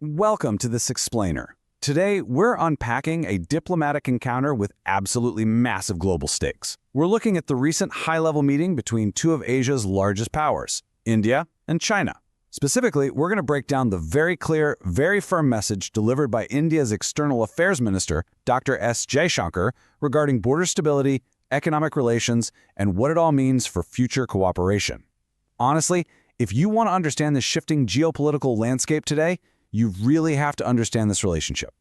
Welcome to this explainer. Today, we're unpacking a diplomatic encounter with absolutely massive global stakes. We're looking at the recent high-level meeting between two of Asia's largest powers, India and China. Specifically, we're going to break down the very clear, very firm message delivered by India's External Affairs Minister, Dr. S. Jaishankar, regarding border stability, economic relations, and what it all means for future cooperation. Honestly, if you want to understand the shifting geopolitical landscape today, you really have to understand this relationship.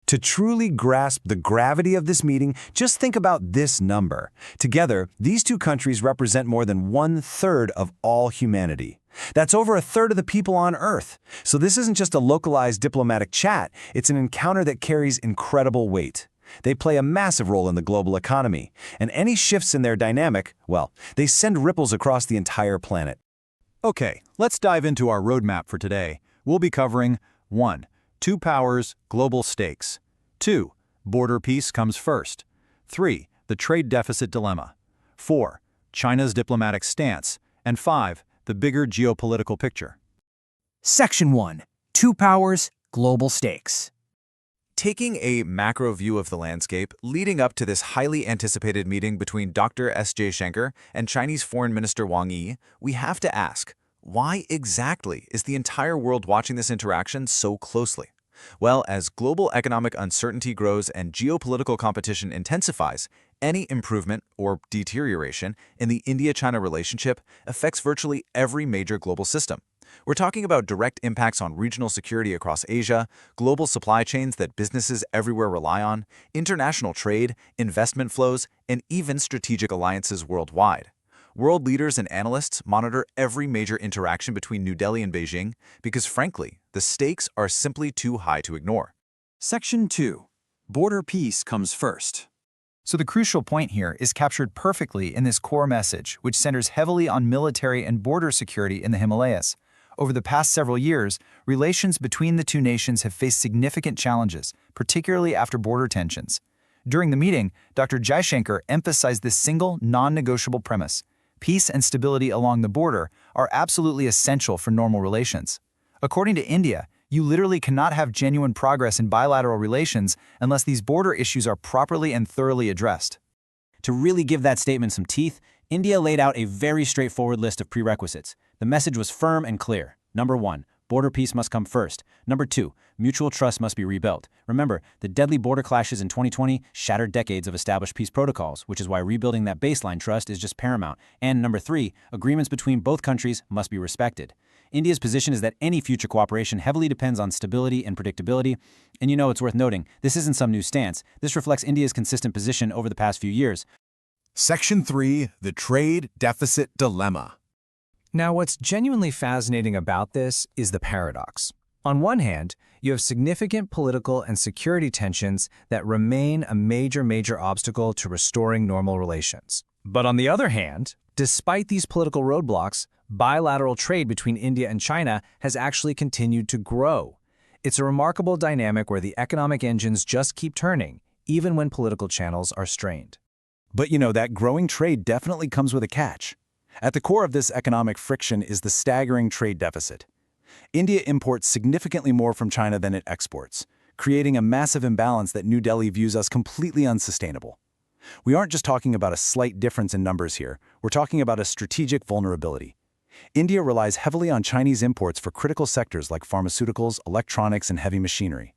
To truly grasp the gravity of this meeting, just think about this number. Together, these two countries represent more than 1/3 of all humanity. That's over 1/3 of the people on Earth. So this isn't just a localized diplomatic chat, it's an encounter that carries incredible weight. They play a massive role in the global economy, and any shifts in their dynamic, well, they send ripples across the entire planet. Okay, let's dive into our roadmap for today. We'll be covering 1. Two powers, global stakes. 2. Border peace comes first. 3. The trade deficit dilemma. 4. China's diplomatic stance. And 5. The bigger geopolitical picture. Section 1. Two powers, global stakes. Taking a macro view of the landscape leading up to this highly anticipated meeting between Dr. S. Jaishankar and Chinese Foreign Minister Wang Yi, we have to ask, why exactly is the entire world watching this interaction so closely? Well, as global economic uncertainty grows and geopolitical competition intensifies, any improvement or deterioration in the India-China relationship affects virtually every major global system. We're talking about direct impacts on regional security across Asia, global supply chains that businesses everywhere rely on, international trade, investment flows, and even strategic alliances worldwide. World leaders and analysts monitor every major interaction between New Delhi and Beijing because, frankly, the stakes are simply too high to ignore. Section 2. Border peace comes first. So the crucial point here is captured perfectly in this core message, which centers heavily on military and border security in the Himalayas. Over the past several years, relations between the two nations have faced significant challenges, particularly after border tensions. During the meeting, Dr. Jaishankar emphasized this single, non-negotiable premise. Peace and stability along the border are absolutely essential for normal relations. According to India, you literally cannot have genuine progress in bilateral relations unless these border issues are properly and thoroughly addressed. To really give that statement some teeth, India laid out a very straightforward list of prerequisites. The message was firm and clear. Number 1, border peace must come first. Number 2, mutual trust must be rebuilt. Remember, the deadly border clashes in 2020 shattered decades of established peace protocols, which is why rebuilding that baseline trust is just paramount. And number 3, agreements between both countries must be respected. India's position is that any future cooperation heavily depends on stability and predictability. And it's worth noting, this isn't some new stance. This reflects India's consistent position over the past few years. Section 3. The trade deficit dilemma. Now, what's genuinely fascinating about this is the paradox. On one hand, you have significant political and security tensions that remain a major obstacle to restoring normal relations. But on the other hand, despite these political roadblocks, bilateral trade between India and China has actually continued to grow. It's a remarkable dynamic where the economic engines just keep turning, even when political channels are strained. But that growing trade definitely comes with a catch. At the core of this economic friction is the staggering trade deficit. India imports significantly more from China than it exports, creating a massive imbalance that New Delhi views as completely unsustainable. We aren't just talking about a slight difference in numbers here, we're talking about a strategic vulnerability. India relies heavily on Chinese imports for critical sectors like pharmaceuticals, electronics, and heavy machinery.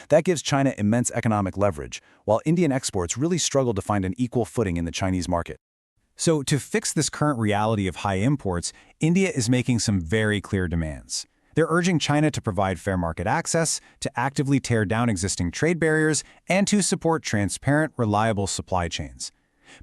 That gives China immense economic leverage, while Indian exports really struggle to find an equal footing in the Chinese market. So to fix this current reality of high imports, India is making some very clear demands. They're urging China to provide fair market access, to actively tear down existing trade barriers, and to support transparent, reliable supply chains.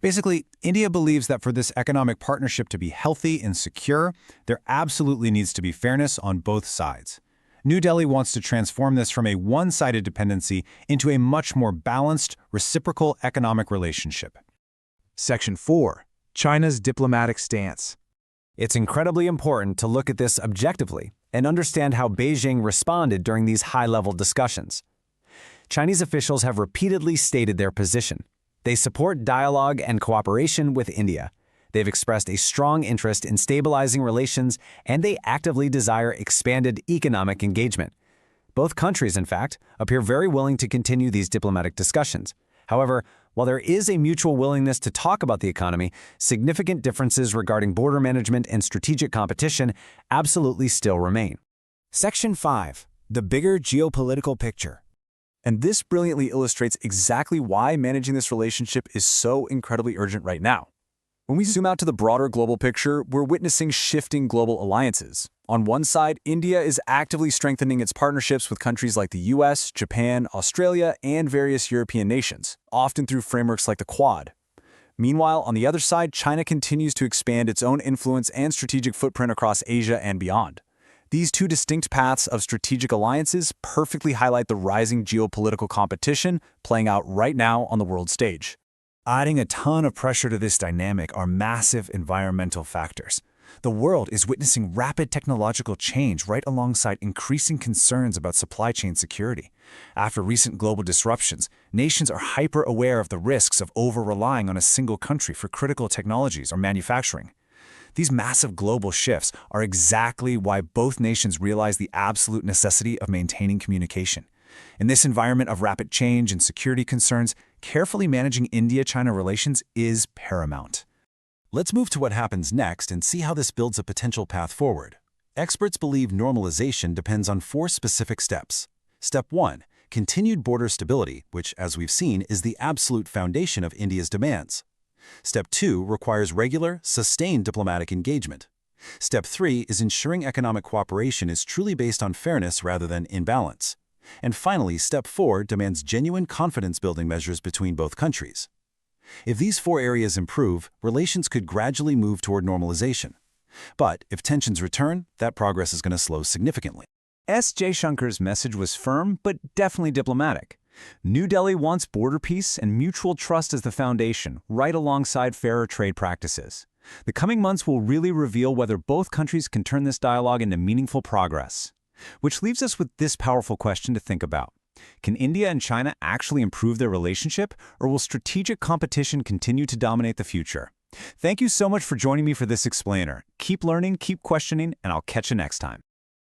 Basically, India believes that for this economic partnership to be healthy and secure, there absolutely needs to be fairness on both sides. New Delhi wants to transform this from a one-sided dependency into a much more balanced, reciprocal economic relationship. Section 4. China's diplomatic stance. It's incredibly important to look at this objectively and understand how Beijing responded during these high-level discussions. Chinese officials have repeatedly stated their position. They support dialogue and cooperation with India. They've expressed a strong interest in stabilizing relations, and they actively desire expanded economic engagement. Both countries, in fact, appear very willing to continue these diplomatic discussions. However, while there is a mutual willingness to talk about the economy, significant differences regarding border management and strategic competition absolutely still remain. Section 5. The bigger geopolitical picture. And this brilliantly illustrates exactly why managing this relationship is so incredibly urgent right now. When we zoom out to the broader global picture, we're witnessing shifting global alliances. On one side, India is actively strengthening its partnerships with countries like the US, Japan, Australia, and various European nations, often through frameworks like the Quad. Meanwhile, on the other side, China continues to expand its own influence and strategic footprint across Asia and beyond. These two distinct paths of strategic alliances perfectly highlight the rising geopolitical competition playing out right now on the world stage. Adding a ton of pressure to this dynamic are massive environmental factors. The world is witnessing rapid technological change right alongside increasing concerns about supply chain security. After recent global disruptions, nations are hyper-aware of the risks of over-relying on a single country for critical technologies or manufacturing. These massive global shifts are exactly why both nations realize the absolute necessity of maintaining communication. In this environment of rapid change and security concerns, carefully managing India-China relations is paramount. Let's move to what happens next and see how this builds a potential path forward. Experts believe normalization depends on 4 specific steps. Step 1. Continued border stability, which, as we've seen, is the absolute foundation of India's demands. Step 2 requires regular, sustained diplomatic engagement. Step 3 is ensuring economic cooperation is truly based on fairness rather than imbalance. And finally, Step 4 demands genuine confidence-building measures between both countries. If these 4 areas improve, relations could gradually move toward normalization. But if tensions return, that progress is going to slow significantly. Jaishankar's message was firm, but definitely diplomatic. New Delhi wants border peace and mutual trust as the foundation, right alongside fairer trade practices. The coming months will really reveal whether both countries can turn this dialogue into meaningful progress. Which leaves us with this powerful question to think about. Can India and China actually improve their relationship, or will strategic competition continue to dominate the future? Thank you so much for joining me for this explainer. Keep learning, keep questioning, and I'll catch you next time.